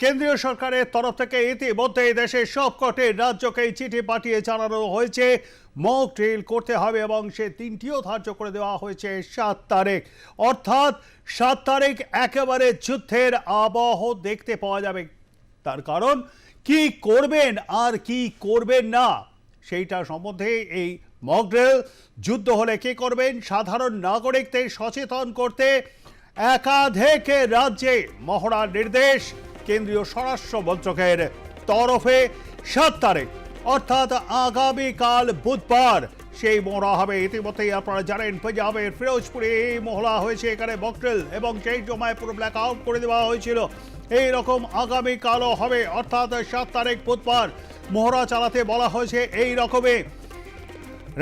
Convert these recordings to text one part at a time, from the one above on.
কেন্দ্রীয় সরকারের তরফ থেকে ইতিমধ্যে দেশের সবকটি রাজ্যকে চিঠি পাঠিয়ে জানানো হয়েছে মক ড্রিল করতে হবে এবং সে দিনটিও ধার্য করে দেওয়া হয়েছে 7 তারিখ। অর্থাৎ 7 তারিখ একেবারে যুদ্ধের আবহ দেখতে পাওয়া যাবে। তার কারণ কি করবেন আর কি করবেন না সেইটা সম্বন্ধে এই মক ড্রিল। যুদ্ধ হলে কি করবেন, সাধারণ নাগরিকদের সচেতন করতে একাধিক রাজ্যে মহড়ার নির্দেশ কেন্দ্রীয় স্বরাষ্ট্র মন্ত্রকের তরফে। 7 তারিখ অর্থাৎ আগামীকাল বুধবার সেই মহড়া হবে। ইতিমধ্যেই আপনারা জানেন পাঞ্জাবের ফিরোজপুরে এই মহড়া হয়েছে, এখানে মকড্রিল এবং সেই সময় পুরো ব্ল্যাক আউট করে দেওয়া হয়েছিল। এই রকম আগামীকালও হবে, অর্থাৎ 7 তারিখ বুধবার মহড়া চালাতে বলা হয়েছে। এই রকমে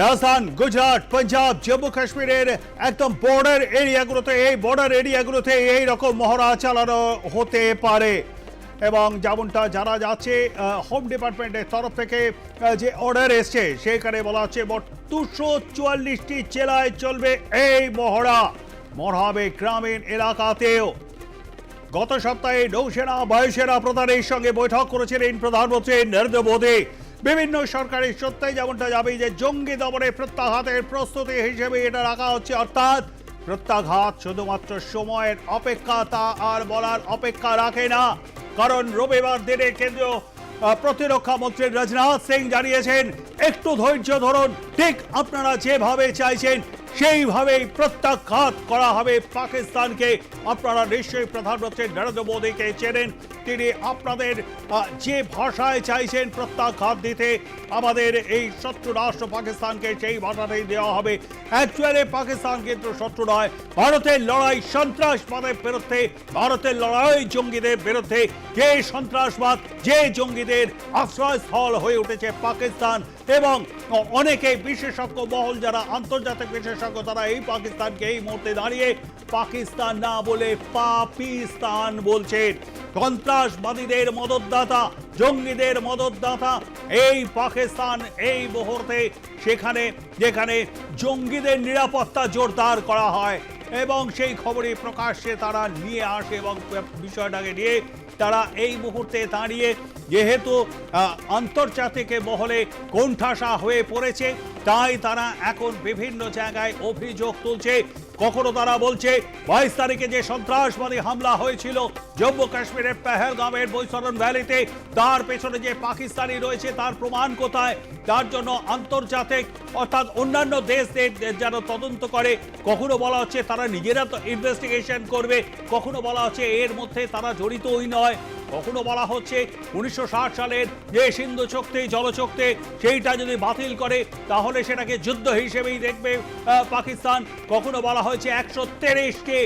রাজস্থান, গুজরাট, পাঞ্জাব, জম্মু কাশ্মীরের একদম বর্ডার এরিয়াগুলোতে এই রকম মহড়া চালানো হতে পারে। এবং যেমনটা জানা যাচ্ছে হোম ডিপার্টমেন্টের তরফ থেকে যে অর্ডার এসছে সেখানে বলা হচ্ছে মোট 244টি জেলায় চলবে এই মহড়া হবে গ্রামীণ এলাকাতেও। গত সপ্তাহে নৌসেনা বায়ুসেনা প্রধানের সঙ্গে বৈঠক করেছিলেন প্রধানমন্ত্রী নরেন্দ্র মোদী। বিভিন্ন সরকারি সূত্রে যেমনটা যাবে যে জঙ্গি দমনে প্রত্যাঘাতের প্রস্তুতি হিসেবে এটা রাখা হচ্ছে। অর্থাৎ প্রত্যাঘাত শুধুমাত্র সময়ের অপেক্ষা, তা আর বলার অপেক্ষা রাখে না। কারণ রবিবার দিনে কেন্দ্রীয় প্রতিরক্ষা মন্ত্রী রাজনাথ সিং জানিয়েছেন একটু ধৈর্য ধরুন, ঠিক আপনারা যেভাবে চাইছেন সেইভাবেই প্রত্যাঘাত করা হবে পাকিস্তানকে। আপনারা নিশ্চয়ই প্রধানমন্ত্রী নরেন্দ্র মোদীকে চেনেন, তিনি আপনাদের যে ভাষায় চাইছেন প্রত্যাঘাত দিতে আমাদের এই শত্রু রাষ্ট্র পাকিস্তানকে সেই ভাষাটাই দেওয়া হবে। অ্যাকচুয়ালি পাকিস্তান কিন্তু শত্রু নয়, ভারতের লড়াই সন্ত্রাসবাদের বিরুদ্ধে, ভারতের লড়াই জঙ্গিদের বিরুদ্ধে। যে সন্ত্রাসবাদ, যে জঙ্গিদের আশ্রয়স্থল হয়ে উঠেছে পাকিস্তান, এবং অনেকে বিশেষজ্ঞ মহল যারা আন্তর্জাতিক বিশেষজ্ঞ তারা এই পাকিস্তানকে এই মুহূর্তে দাঁড়িয়ে পাকিস্তান না বলে পাপিস্তান বলছেন। সন্ত্রাসবাদীদের মদতদাতা, জঙ্গিদের মদতদাতা এই পাকিস্তান এই মুহূর্তে, সেখানে যেখানে জঙ্গিদের নিরাপত্তা জোরদার করা হয় এবং সেই খবরই প্রকাশ্যে তারা নিয়ে আসে এবং বিষয়টাকে নিয়ে তারা এই মুহূর্তে দাঁড়িয়ে যেহেতু আন্তর্জাতিক মহলে কোণঠাসা হয়ে পড়েছে, তাই তারা এখন বিভিন্ন জায়গায় অভিযোগ তুলছে। কখনো তারা বলছে 22 তারিখে যে সন্ত্রাসবাদী হামলা হয়েছিল জম্মু কাশ্মীরের পেহেলগামের বৈতরণ ভ্যালিতে, তার পেছনে যে পাকিস্তানি রয়েছে তার প্রমাণ কোথায়, তার জন্য আন্তর্জাতিক অর্থাৎ অন্যান্য দেশদের যেন তদন্ত করে। কখনো বলা হচ্ছে তারা নিজেরা তো ইনভেস্টিগেশন করবে, কখনো বলা হচ্ছে এর মধ্যে তারা জড়িতই নয়, কখনো বলা হচ্ছে 1960 সালের যে সিন্ধু চুক্তি জলচুক্তি সেইটা যদি বাতিল করে তাহলে সেটাকে যুদ্ধ হিসেবেই দেখবে পাকিস্তান। কখনো বলা হয়েছে 130টি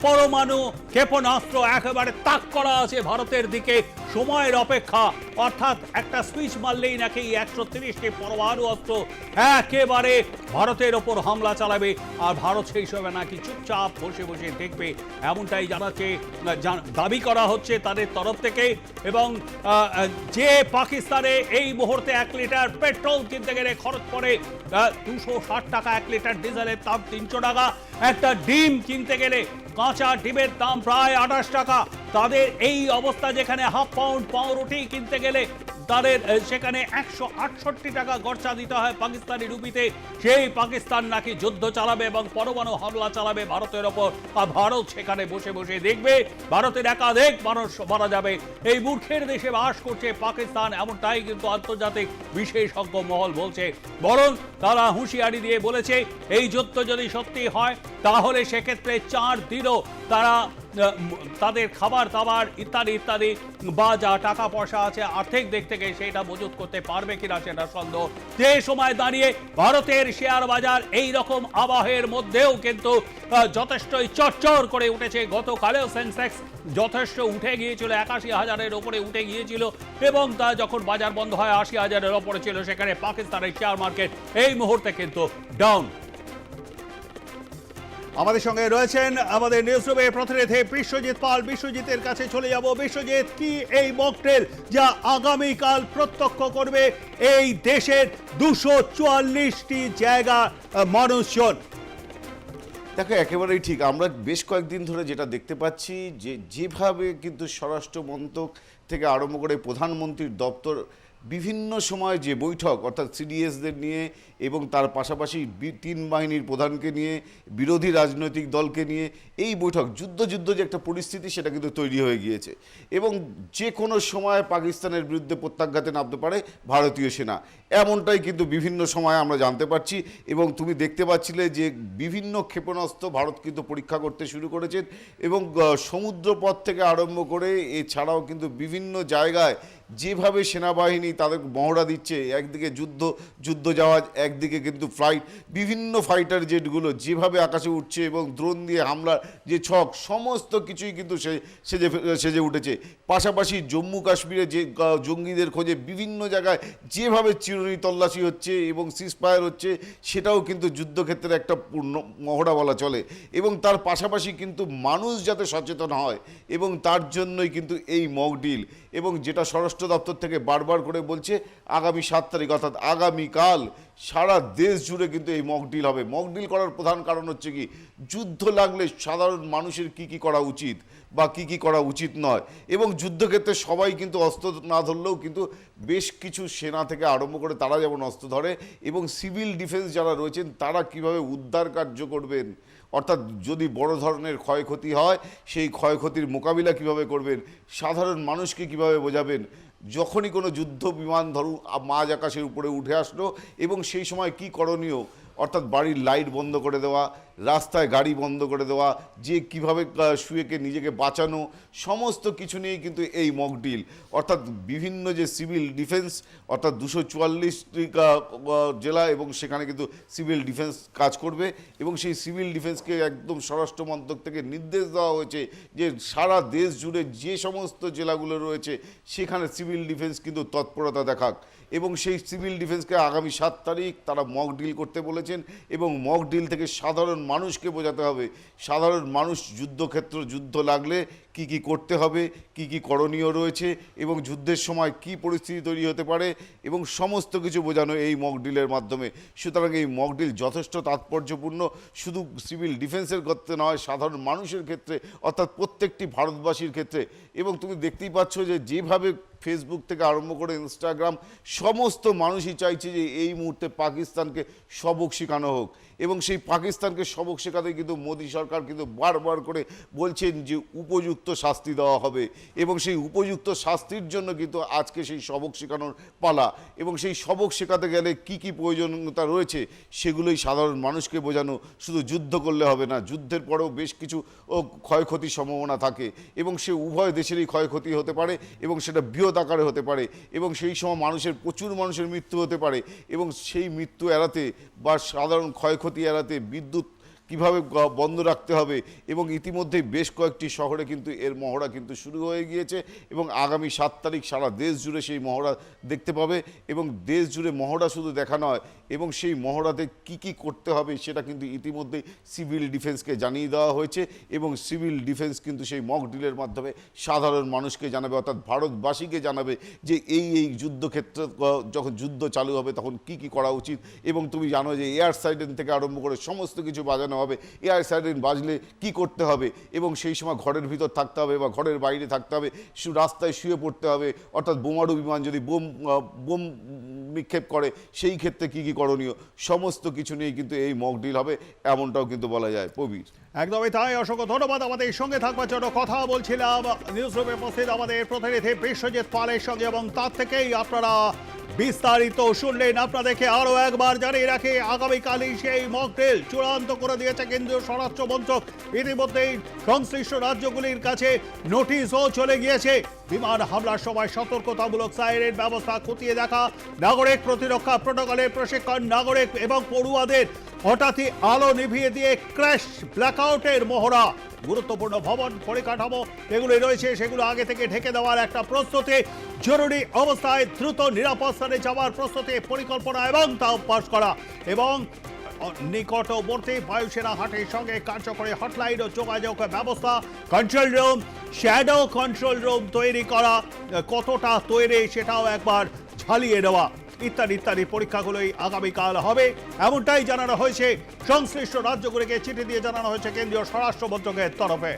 পরমাণু ক্ষেপণাস্ত্র একেবারে তাক করা আছে ভারতের দিকে, সময়ের অপেক্ষা। অর্থাৎ একটা সুইচ মারলেই নাকি 130টি পরমাণু অস্ত্র একেবারে ভারতের ওপর হামলা চালাবে, আর ভারত সেই সময় নাকি চুপচাপ বসে বসে দেখবে, এমনটাই জানাচ্ছে, দাবি করা হচ্ছে তাদের তরফ থেকে। এবং যে পাকিস্তানে এই মুহূর্তে 1 লিটার পেট্রোল কিনতে গেলে খরচ পড়ে 260 টাকা, 1 লিটার ডিজেলের দাম 300 টাকা, একটা ডিম কিনতে গেলে কাঁচা ডিমের দাম প্রায় 28 টাকা। তাদের এই অবস্থা যেখানে হাফ পাউন্ড পাউরুটি কিনতে গেলে তাদের সেখানে 168 টাকা খরচা দিতে হয় পাকিস্তানি রুপিতে। সেই পাকিস্তান নাকি যুদ্ধ চালাবে এবং পরমাণু হামলা চালাবে ভারতের ওপর, আর ভারত সেখানে বসে বসে দেখবে ভারতের একাধিক মানুষ মারা যাবে। এই মূর্খের দেশে বাস করছে পাকিস্তান, এমনটাই কিন্তু আন্তর্জাতিক বিশেষজ্ঞ মহল বলছে। বরং তারা হুঁশিয়ারি দিয়ে বলেছে এই যুদ্ধ যদি সত্যি হয় তাহলে সেক্ষেত্রে 4 দিনও তারা তাদের খাবার দাবার ইত্যাদি ইত্যাদি বা যা টাকা পয়সা আছে আর্থিক দিক থেকে সেটা মজুত করতে পারবে কিনা সেটা সন্দেহ। যে সময় দাঁড়িয়ে ভারতের শেয়ার বাজার এই রকম আবহের মধ্যেও কিন্তু যথেষ্টই চরচর করে উঠেছে। গতকালেও সেন্সেক্স যথেষ্ট উঠে গিয়েছিল, 81,000-এর ওপরে উঠে গিয়েছিল, এবং তা যখন বাজার বন্ধ হয় 80,000-এর ওপরে ছিল। সেখানে পাকিস্তানের শেয়ার মার্কেট এই মুহূর্তে কিন্তু ডাউন। আমাদের সঙ্গে রয়েছেন আমাদের নিউজরুমের প্রতিনিধি বিশ্বজিৎ পাল। বিশ্বজিতের কাছে চলে যাব। বিশ্বজিৎ, কি এই মকড্রিল যা আগামীকাল প্রত্যক্ষ করবে এই দেশের 244টি জায়গা মানুষজন? দেখো, একেবারেই ঠিক। আমরা বেশ কয়েকদিন ধরে যেটা দেখতে পাচ্ছি যে যেভাবে কিন্তু স্বরাষ্ট্র মন্ত্রক থেকে আরম্ভ করে প্রধানমন্ত্রীর দপ্তর বিভিন্ন সময় যে বৈঠক, অর্থাৎ সিডিএসদের নিয়ে এবং তার পাশাপাশি তিন বাহিনীর প্রধানকে নিয়ে, বিরোধী রাজনৈতিক দলকে নিয়ে এই বৈঠক, যুদ্ধ যে একটা পরিস্থিতি সেটা কিন্তু তৈরি হয়ে গিয়েছে এবং যে কোনো সময় পাকিস্তানের বিরুদ্ধে প্রত্যাঘাতে নামতে পারে ভারতীয় সেনা, এমনটাই কিন্তু বিভিন্ন সময় আমরা জানতে পারছি। এবং তুমি দেখতে পাচ্ছিলে যে বিভিন্ন ক্ষেপণাস্ত্র ভারত কিন্তু পরীক্ষা করতে শুরু করেছেন এবং সমুদ্রপথ থেকে আরম্ভ করে এছাড়াও কিন্তু বিভিন্ন জায়গায় যেভাবে সেনাবাহিনী তাদের মহড়া দিচ্ছে, একদিকে যুদ্ধ জাহাজ, একদিকে কিন্তু ফ্লাইট, বিভিন্ন ফাইটার জেটগুলো যেভাবে আকাশে উঠছে এবং ড্রোন দিয়ে হামলার যে ছক, সমস্ত কিছুই কিন্তু সেজে উঠেছে। পাশাপাশি জম্মু কাশ্মীরে যে জঙ্গিদের খোঁজে বিভিন্ন জায়গায় যেভাবে চিরুনি তল্লাশি হচ্ছে এবং সিজফায়ার হচ্ছে, সেটাও কিন্তু যুদ্ধক্ষেত্রে একটা পূর্ণ মহড়া বলা চলে। এবং তার পাশাপাশি কিন্তু মানুষ যাতে সচেতন হয় এবং তার জন্যই কিন্তু এই মক ডিল, এবং যেটা স্বরাষ্ট্র দপ্তর থেকে বারবার করে বলছে আগামী 7 তারিখ অর্থাৎ আগামীকাল সারা দেশ জুড়ে কিন্তু এই মক ডিল হবে। মক ডিল করার প্রধান কারণ হচ্ছে কি, যুদ্ধ লাগলে সাধারণ মানুষের কি করা উচিত বা কি করা উচিত নয়। এবং যুদ্ধক্ষেত্রে সবাই কিন্তু অস্ত্র না ধরলেও কিন্তু বেশ কিছু সেনা থেকে আরম্ভ করে তারা যেমন অস্ত্র ধরে, এবং সিভিল ডিফেন্স যারা রয়েছেন তারা কিভাবে উদ্ধার কার্য করবেন, অর্থাৎ যদি বড় ধরনের ক্ষয়ক্ষতি হয় সেই ক্ষয়ক্ষতির মোকাবিলা কিভাবে করবেন, সাধারণ মানুষকে কিভাবে বোঝাবেন। যখনই কোনো যুদ্ধ বিমান ধরুন মাঝ আকাশের উপরে উঠে আসলো এবং সেই সময় কি করণীয়, অর্থাৎ বাড়ির লাইট বন্ধ করে দেওয়া, রাস্তায় গাড়ি বন্ধ করে দেওয়া, যে কিভাবে শুয়েকে নিজেকে বাঁচানো, সমস্ত কিছু নিয়েই কিন্তু এই মক ডিল। অর্থাৎ বিভিন্ন যে সিভিল ডিফেন্স, অর্থাৎ 244টি জেলা এবং সেখানে কিন্তু সিভিল ডিফেন্স কাজ করবে এবং সেই সিভিল ডিফেন্সকে একদম স্বরাষ্ট্র মন্ত্রক থেকে নির্দেশ দেওয়া হয়েছে যে সারা দেশ জুড়ে যে সমস্ত জেলাগুলো রয়েছে সেখানে সিভিল ডিফেন্স কিন্তু তৎপরতা দেখাক। এবং সেই সিভিল ডিফেন্সকে আগামী 7 তারিখ তারা মক ডিল করতে বলেছেন এবং মক ডিল থেকে সাধারণ মানুষকে বোঝাতে হবে, সাধারণ মানুষ যুদ্ধক্ষেত্র যুদ্ধ লাগলে কি করতে হবে, কি করণীয় রয়েছে এবং যুদ্ধের সময় কি পরিস্থিতি তৈরি হতে পারে এবং সমস্ত কিছু বোঝানো এই মক ডিলের মাধ্যমে। সুতরাং এই মক ডিল যথেষ্ট তাৎপর্যপূর্ণ, শুধু সিভিল ডিফেন্সের ক্ষেত্রে নয়, সাধারণ মানুষের ক্ষেত্রে, অর্থাৎ প্রত্যেকটি ভারতবাসীর ক্ষেত্রে। এবং তুমি দেখতেই পাচ্ছ যে যেভাবে ফেসবুক থেকে আরম্ভ করে ইনস্টাগ্রাম, সমস্ত মানুষই চাইছে যে এই মুহূর্তে পাকিস্তানকে সবক শেখানো হোক এবং সেই পাকিস্তানকে সবক শেখাতে কিন্তু মোদী সরকার কিন্তু বারবার করে বলছেন যে উপযুক্ত শাস্তি দেওয়া হবে এবং সেই উপযুক্ত শাস্তির জন্য কিন্তু আজকে সেই সবক শেখানোর পালা। এবং সেই সবক শেখাতে গেলে কি প্রয়োজনীয়তা রয়েছে সেগুলোই সাধারণ মানুষকে বোঝানো। শুধু যুদ্ধ করলে হবে না, যুদ্ধের পরেও বেশ কিছু ক্ষয়ক্ষতির সম্ভাবনা থাকে এবং সে উভয় দেশেরই ক্ষয়ক্ষতি হতে পারে এবং সেটা বৃহৎ আকারে হতে পারে এবং সেই সময় প্রচুর মানুষের মৃত্যু হতে পারে এবং সেই মৃত্যু এড়াতে বা সাধারণ ক্ষয়ক্ষতি এড়াতে বিদ্যুৎ কিভাবে বন্ধ রাখতে হবে। এবং ইতিমধ্যেই বেশ কয়েকটি শহরে কিন্তু এর মহড়া কিন্তু শুরু হয়ে গিয়েছে এবং আগামী 7 তারিখ সারা দেশ জুড়ে সেই মহড়া দেখতে পাবে এবং দেশ জুড়ে মহড়া শুধু দেখা নয় এবং সেই মহড়াতে কি করতে হবে সেটা কিন্তু ইতিমধ্যেই সিভিল ডিফেন্সকে জানিয়ে দেওয়া হয়েছে এবং সিভিল ডিফেন্স কিন্তু সেই মক ডিলের মাধ্যমে সাধারণ মানুষকে জানাবে, অর্থাৎ ভারতবাসীকে জানাবে যে এই যুদ্ধক্ষেত্রে যখন যুদ্ধ চালু হবে তখন কি করা উচিত। এবং তুমি জানো যে এয়ার সাইরেন থেকে আরম্ভ করে সমস্ত কিছু বাজানো হবে, এয়ার সাইরেন বাজলে কি করতে হবে এবং সেই সময় ঘরের ভিতর থাকতে হবে বা ঘরের বাইরে থাকতে হবে, রাস্তায় শুয়ে পড়তে হবে, অর্থাৎ বোমারু বিমান যদি বোম নিক্ষেপ করে সেই ক্ষেত্রে কি করণীয়, সমস্ত কিছু নিয়ে কিন্তু এই মক ডিল হবে, এমনটাও কিন্তু বলা যায়। প্রবীর, একদমই তাই, অসংখ্য ধন্যবাদ। আমাদের সঙ্গে থাকবার জন্য কথা বলছিলাম নিউজ রুমে উপস্থিত আমাদের প্রতিনিধি বিশ্বজিৎ পালের সঙ্গে এবং তার থেকেই আপনারা বিস্তারিত শুনলেন। আপনাদেরকে আরো একবার জানিয়ে রাখি, আগামীকালই সেই মক ড্রিল চূড়ান্ত করে দিয়েছে কেন্দ্রীয় স্বরাষ্ট্র মন্ত্রক। ইতিমধ্যেই সংশ্লিষ্ট রাজ্যগুলির কাছে নোটিশও চলে গিয়েছে। বিমান হামলার সময় সতর্কতামূলক সাইরেন ব্যবস্থা খতিয়ে দেখা, নাগরিক প্রতিরক্ষা প্রোটোকলের প্রশিক্ষণ, নাগরিক এবং পড়ুয়াদের হঠাৎই আলো নিভিয়ে দিয়ে ক্র্যাশ ব্ল্যাকআউটের মহড়া, গুরুত্বপূর্ণ ভবন পরিকাঠামো এগুলি রয়েছে সেগুলো আগে থেকে ঢেকে দেওয়ার একটা প্রস্তুতি, জরুরি অবস্থায় দ্রুত নিরাপদ স্থানে যাওয়ার প্রস্তুতি, পরিকল্পনা এবং তা অভ্যাস করা এবং নিকটবর্তী বায়ুসেনা হাটের সঙ্গে কার্যকরী হটলাইন ও যোগাযোগ ব্যবস্থা, control room, shadow control room তৈরি করা, কতটা তৈরি সেটাও একবার ঝালিয়ে নেওয়া। ইত্যাদি ইত্যাদি পরীক্ষাগুলোই আগামীকাল হবে, এমনটাই জানানো হয়েছে। সংশ্লিষ্ট রাজ্যগুলিকে চিঠি দিয়ে জানানো হয়েছে কেন্দ্রীয় স্বরাষ্ট্র মন্ত্রকের তরফে।